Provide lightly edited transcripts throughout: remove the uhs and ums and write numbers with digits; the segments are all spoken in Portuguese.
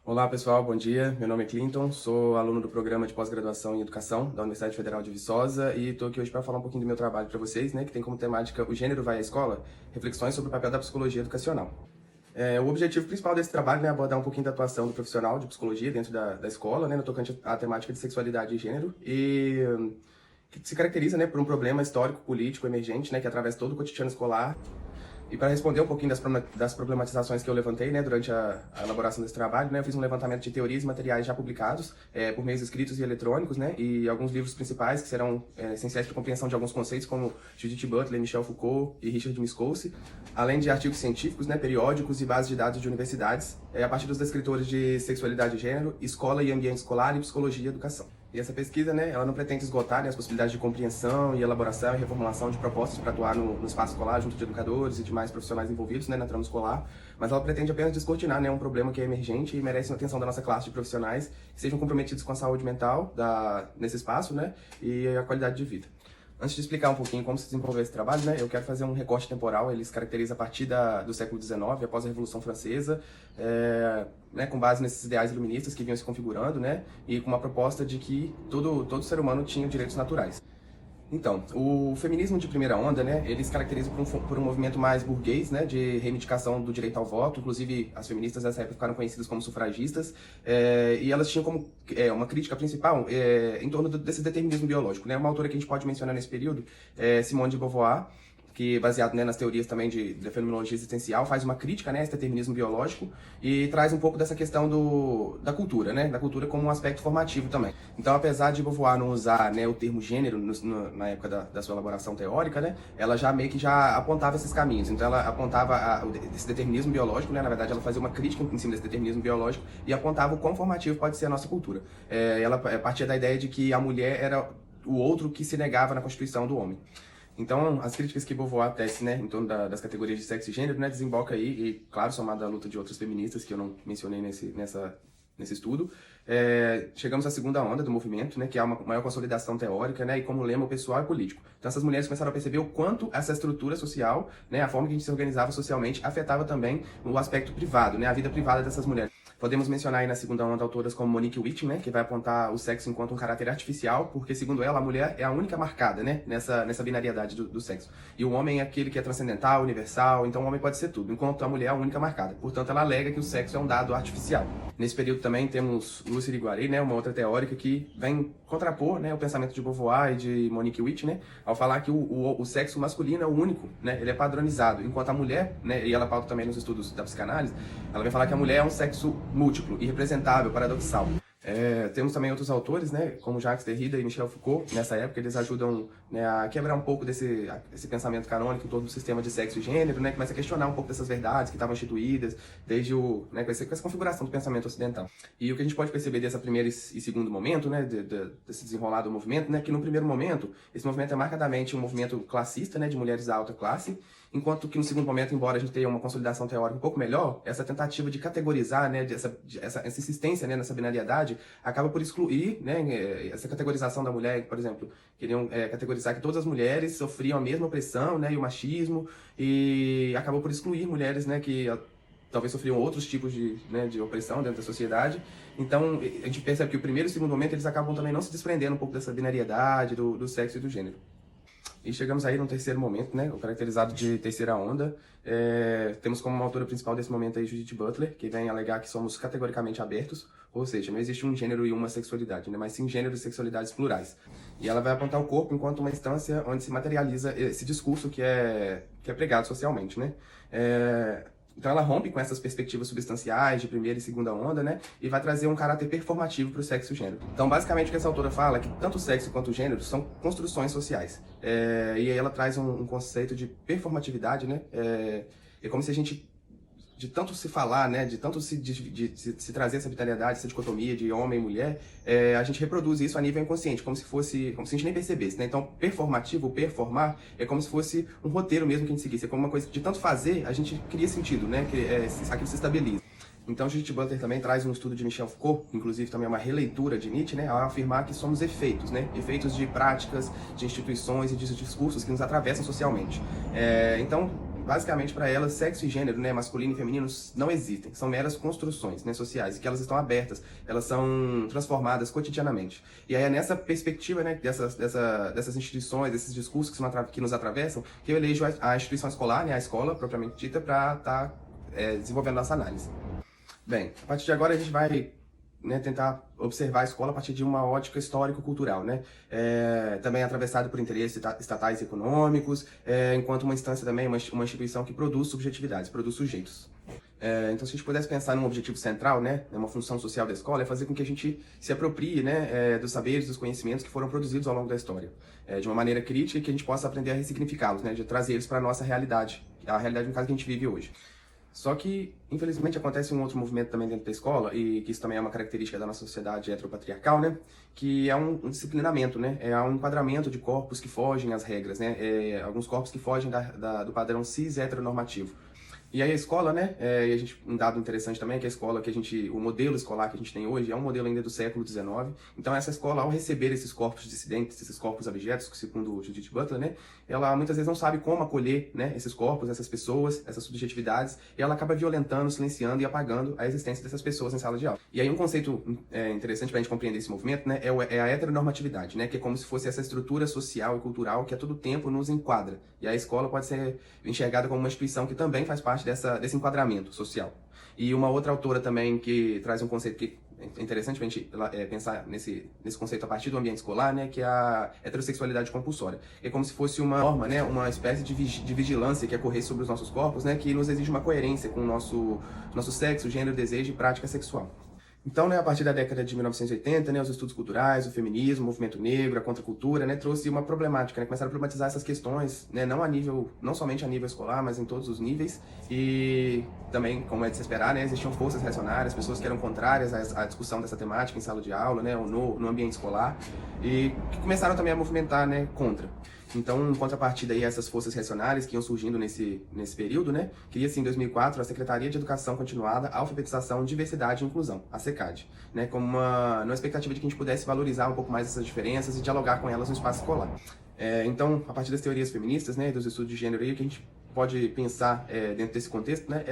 Olá pessoal, bom dia. Meu nome é Clinton, sou aluno do programa de pós-graduação em educação da Universidade Federal de Viçosa e estou aqui hoje para falar um pouquinho do meu trabalho para vocês, que tem como temática O Gênero Vai à Escola, reflexões sobre o papel da psicologia educacional. O objetivo principal desse trabalho é abordar um pouquinho da atuação do profissional de psicologia dentro da escola, no tocante à temática de sexualidade e gênero, e que se caracteriza por um problema histórico, político, emergente, que atravessa todo o cotidiano escolar. E para responder um pouquinho das problematizações que eu levantei durante a elaboração desse trabalho, eu fiz um levantamento de teorias e materiais já publicados por meios escritos e eletrônicos, e alguns livros principais que serão essenciais para a compreensão de alguns conceitos, como Judith Butler, Michel Foucault e Richard Miskolci, além de artigos científicos, periódicos e bases de dados de universidades, a partir dos escritores de sexualidade e gênero, escola e ambiente escolar e psicologia e educação. E essa pesquisa, ela não pretende esgotar as possibilidades de compreensão e elaboração e reformulação de propostas para atuar no espaço escolar junto de educadores e demais profissionais envolvidos na trama escolar, mas ela pretende apenas descortinar um problema que é emergente e merece a atenção da nossa classe de profissionais que sejam comprometidos com a saúde mental nesse espaço, e a qualidade de vida. Antes de explicar um pouquinho como se desenvolveu esse trabalho, eu quero fazer um recorte temporal. Ele se caracteriza a partir do século XIX, após a Revolução Francesa, com base nesses ideais iluministas que vinham se configurando, e com uma proposta de que todo ser humano tinha direitos naturais. Então, o feminismo de primeira onda, ele se caracteriza por um movimento mais burguês, de reivindicação do direito ao voto. Inclusive, as feministas nessa época ficaram conhecidas como sufragistas, e elas tinham como uma crítica principal em torno desse determinismo biológico. Uma autora que a gente pode mencionar nesse período é Simone de Beauvoir, que, baseado nas teorias também da fenomenologia existencial, faz uma crítica a esse determinismo biológico e traz um pouco dessa questão da cultura, da cultura como um aspecto formativo também. Então, apesar de Beauvoir não usar o termo gênero na época da sua elaboração teórica, ela já meio que já apontava esses caminhos. Então, ela apontava esse determinismo biológico, na verdade, ela fazia uma crítica em cima desse determinismo biológico e apontava o quão formativo pode ser a nossa cultura. Ela partia da ideia de que a mulher era o outro que se negava na constituição do homem. Então, as críticas que Beauvoir tece, em torno das categorias de sexo e gênero, desemboca aí, e claro, somado à luta de outras feministas que eu não mencionei nesse estudo, chegamos à segunda onda do movimento, que é uma maior consolidação teórica, e como lema o pessoal e político. Então, essas mulheres começaram a perceber o quanto essa estrutura social, a forma que a gente se organizava socialmente, afetava também o aspecto privado, a vida privada dessas mulheres. Podemos mencionar aí na segunda onda autoras como Monique Wittig, que vai apontar o sexo enquanto um caráter artificial, porque, segundo ela, a mulher é a única marcada, nessa binariedade do sexo. E o homem é aquele que é transcendental, universal, então o homem pode ser tudo, enquanto a mulher é a única marcada. Portanto, ela alega que o sexo é um dado artificial. Nesse período também temos Lucy Irigaray, uma outra teórica que vem contrapor o pensamento de Beauvoir e de Monique Wittig, ao falar que o sexo masculino é o único, ele é padronizado, enquanto a mulher, e ela pauta também nos estudos da psicanálise, ela vem falar que a mulher é um sexo múltiplo, irrepresentável, paradoxal. Temos também outros autores, como Jacques Derrida e Michel Foucault, nessa época eles ajudam a quebrar um pouco desse pensamento canônico em torno do sistema de sexo e gênero, começa a questionar um pouco dessas verdades que estavam instituídas desde com essa configuração do pensamento ocidental. E o que a gente pode perceber dessa primeira e segundo momento, desse desenrolar do movimento, que no primeiro momento, esse movimento é marcadamente um movimento classista, de mulheres da alta classe, enquanto que no segundo momento, embora a gente tenha uma consolidação teórica um pouco melhor, essa tentativa de categorizar, essa insistência nessa binariedade, acaba por excluir, essa categorização da mulher, por exemplo, queriam categorizar que todas as mulheres sofriam a mesma opressão, e o machismo, e acabou por excluir mulheres, que talvez sofriam outros tipos de opressão dentro da sociedade. Então, a gente percebe que o primeiro e o segundo momento, eles acabam também não se desprendendo um pouco dessa binariedade, do sexo e do gênero. E chegamos aí no terceiro momento, o caracterizado de terceira onda. Temos como autora principal desse momento aí Judith Butler, que vem alegar que somos categoricamente abertos, ou seja, não existe um gênero e uma sexualidade, mas sim gêneros e sexualidades plurais. E ela vai apontar o corpo enquanto uma instância onde se materializa esse discurso que é pregado socialmente, Então ela rompe com essas perspectivas substanciais de primeira e segunda onda, e vai trazer um caráter performativo para o sexo e o gênero. Então, basicamente, o que essa autora fala é que tanto o sexo quanto o gênero são construções sociais. E aí ela traz um conceito de performatividade, É como se a gente, de tanto se falar, de tanto se trazer essa vitalidade, essa dicotomia de homem e mulher, a gente reproduz isso a nível inconsciente, como se a gente nem percebesse, Então, performativo, performar, é como se fosse um roteiro mesmo que a gente seguisse, é como uma coisa de tanto fazer, a gente cria sentido, aquilo se estabiliza. Então, Judith Butler também traz um estudo de Michel Foucault, inclusive também uma releitura de Nietzsche, ao afirmar que somos efeitos, efeitos de práticas, de instituições e de discursos que nos atravessam socialmente. Então, basicamente para elas, sexo e gênero, né, masculino e feminino, não existem. São meras construções, né, sociais, e que elas estão abertas, elas são transformadas cotidianamente. E aí é nessa perspectiva, né, dessas instituições, desses discursos que nos atravessam, que eu elejo a instituição escolar, né, a escola propriamente dita, para estar desenvolvendo nossa análise. Bem, a partir de agora a gente vai, né, tentar observar a escola a partir de uma ótica histórico-cultural, né? Também atravessado por interesses estatais e econômicos, enquanto uma instância também, uma instituição que produz subjetividades, produz sujeitos. Então, se a gente pudesse pensar num objetivo central, né, uma função social da escola, é fazer com que a gente se aproprie, né, dos saberes, dos conhecimentos que foram produzidos ao longo da história, de uma maneira crítica, e que a gente possa aprender a ressignificá-los, né, de trazer eles para a nossa realidade, a realidade no caso que a gente vive hoje. Só que, infelizmente, acontece um outro movimento também dentro da escola, e que isso também é uma característica da nossa sociedade heteropatriarcal, né? Que é um disciplinamento, né? É um enquadramento de corpos que fogem às regras, né? Alguns corpos que fogem do padrão cis heteronormativo. E aí a escola, né, um dado interessante também é que a escola o modelo escolar que a gente tem hoje é um modelo ainda do século XIX. Então essa escola, ao receber esses corpos dissidentes, esses corpos abjetos, segundo o Judith Butler, né, ela muitas vezes não sabe como acolher, né, esses corpos, essas pessoas, essas subjetividades, e ela acaba violentando, silenciando e apagando a existência dessas pessoas em sala de aula. E aí um conceito interessante para a gente compreender esse movimento, né, é a heteronormatividade, né, que é como se fosse essa estrutura social e cultural que a todo tempo nos enquadra. E a escola pode ser enxergada como uma instituição que também faz parte desse enquadramento social. E uma outra autora também que traz um conceito que é interessante para a gente pensar nesse conceito a partir do ambiente escolar, né, que é a heterossexualidade compulsória. É como se fosse uma norma, né, uma espécie de vigilância que ocorre sobre os nossos corpos, né, que nos exige uma coerência com o nosso sexo, gênero, desejo e prática sexual. Então, né, a partir da década de 1980, né, os estudos culturais, o feminismo, o movimento negro, a contracultura, né, trouxe uma problemática, né, começaram a problematizar essas questões, né, não somente a nível escolar, mas em todos os níveis, e também, como é de se esperar, né, existiam forças reacionárias, pessoas que eram contrárias à discussão dessa temática em sala de aula, né, ou no ambiente escolar, e que começaram também a movimentar, né, contra. Então, em contrapartida aí a essas forças reacionárias que iam surgindo nesse período, né, cria-se em 2004 a Secretaria de Educação Continuada, Alfabetização, Diversidade e Inclusão, a SECAD, né, como numa expectativa de que a gente pudesse valorizar um pouco mais essas diferenças e dialogar com elas no espaço escolar. Então, a partir das teorias feministas, né, dos estudos de gênero aí, o que a gente pode pensar dentro desse contexto, né,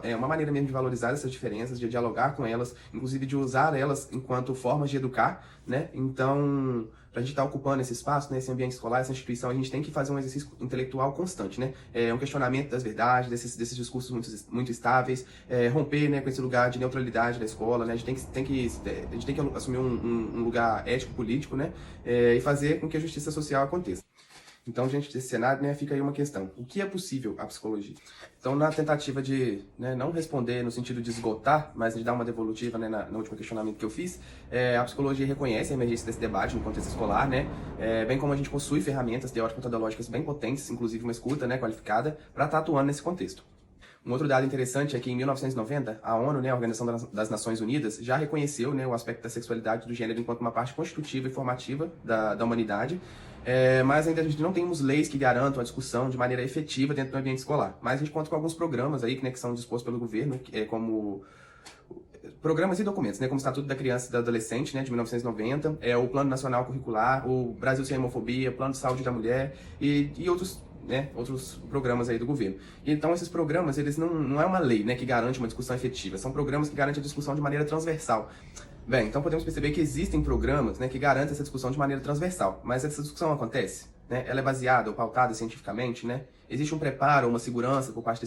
é uma maneira mesmo de valorizar essas diferenças, de dialogar com elas, inclusive de usar elas enquanto formas de educar, né. Então, para a gente estar ocupando esse espaço, né, esse ambiente escolar, essa instituição, a gente tem que fazer um exercício intelectual constante, né, um questionamento das verdades, desses discursos muito estáveis, romper, né, com esse lugar de neutralidade da escola, né, a gente tem que assumir um lugar ético-político, né, e fazer com que a justiça social aconteça. Então, diante desse cenário, né, fica aí uma questão. O que é possível à psicologia? Então, na tentativa de, né, não responder no sentido de esgotar, mas de dar uma devolutiva, né, no último questionamento que eu fiz, a psicologia reconhece a emergência desse debate no contexto escolar, né, bem como a gente possui ferramentas teórico-metodológicas bem potentes, inclusive uma escuta, né, qualificada, para estar atuando nesse contexto. Um outro dado interessante é que em 1990, a ONU, né, a Organização das Nações Unidas, já reconheceu, né, o aspecto da sexualidade e do gênero enquanto uma parte constitutiva e formativa da humanidade, mas ainda a gente não temos leis que garantam a discussão de maneira efetiva dentro do ambiente escolar. Mas a gente conta com alguns programas aí, né, que são dispostos pelo governo, como programas e documentos, né, como o Estatuto da Criança e do Adolescente, né, de 1990, o Plano Nacional Curricular, o Brasil Sem Homofobia, Plano de Saúde da Mulher e outros, né, outros programas aí do governo. Então esses programas, eles não é uma lei, né, que garante uma discussão efetiva, são programas que garantem a discussão de maneira transversal. Bem, então podemos perceber que existem programas, né, que garantem essa discussão de maneira transversal, mas essa discussão acontece, né, ela é baseada ou pautada cientificamente, né, existe um preparo, uma segurança por parte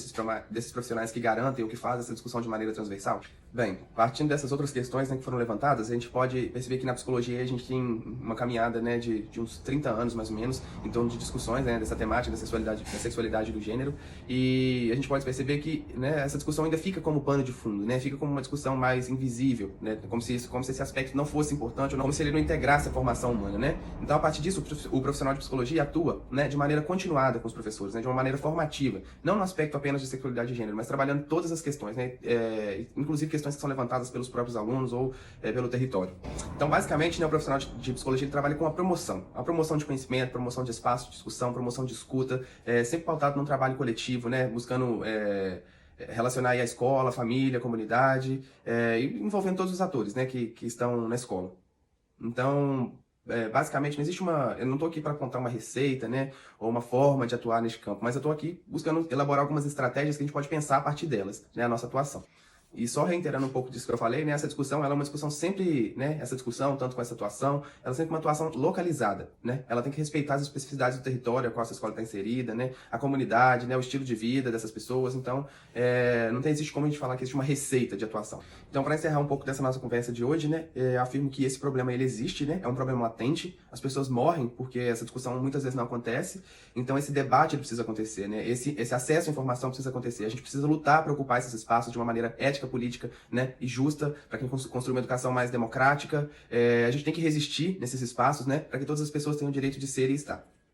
desses profissionais que garantem ou que fazem essa discussão de maneira transversal? Bem, partindo dessas outras questões, né, que foram levantadas, a gente pode perceber que na psicologia a gente tem uma caminhada, né, de uns 30 anos mais ou menos, em torno de discussões, né, dessa temática da sexualidade do gênero, e a gente pode perceber que, né, essa discussão ainda fica como pano de fundo, né, fica como uma discussão mais invisível, né, como se esse aspecto não fosse importante, ou não, como se ele não integrasse a formação humana, né. Então, a partir disso, o profissional de psicologia atua, né, de maneira continuada com os professores, né, de uma maneira formativa, não no aspecto apenas de sexualidade e gênero, mas trabalhando todas as questões, né, inclusive questões que são levantadas pelos próprios alunos ou pelo território. Então, basicamente, né, o profissional de psicologia ele trabalha com a promoção de conhecimento, promoção de espaço de discussão, promoção de escuta, sempre pautado num trabalho coletivo, né, buscando relacionar aí a escola, a família, a comunidade, e envolvendo todos os atores, né, que estão na escola. Então, basicamente, não existe eu não estou aqui para contar uma receita, né, ou uma forma de atuar neste campo, mas eu estou aqui buscando elaborar algumas estratégias que a gente pode pensar a partir delas, né, a nossa atuação. E só reiterando um pouco disso que eu falei, né, essa discussão, ela é uma discussão sempre, né, essa discussão, tanto com essa atuação, ela é sempre uma atuação localizada, né, ela tem que respeitar as especificidades do território a qual essa escola está inserida, né, a comunidade, né, o estilo de vida dessas pessoas, então, existe como a gente falar que existe uma receita de atuação. Então, para encerrar um pouco dessa nossa conversa de hoje, né, afirmo que esse problema, ele existe, né, é um problema latente, as pessoas morrem porque essa discussão muitas vezes não acontece, então esse debate ele precisa acontecer, né, esse acesso à informação precisa acontecer, a gente precisa lutar para ocupar esses espaços de uma maneira ética, política, né, e justa, para quem construir uma educação mais democrática. A gente tem que resistir nesses espaços, né, para que todas as pessoas tenham o direito de ser e estar.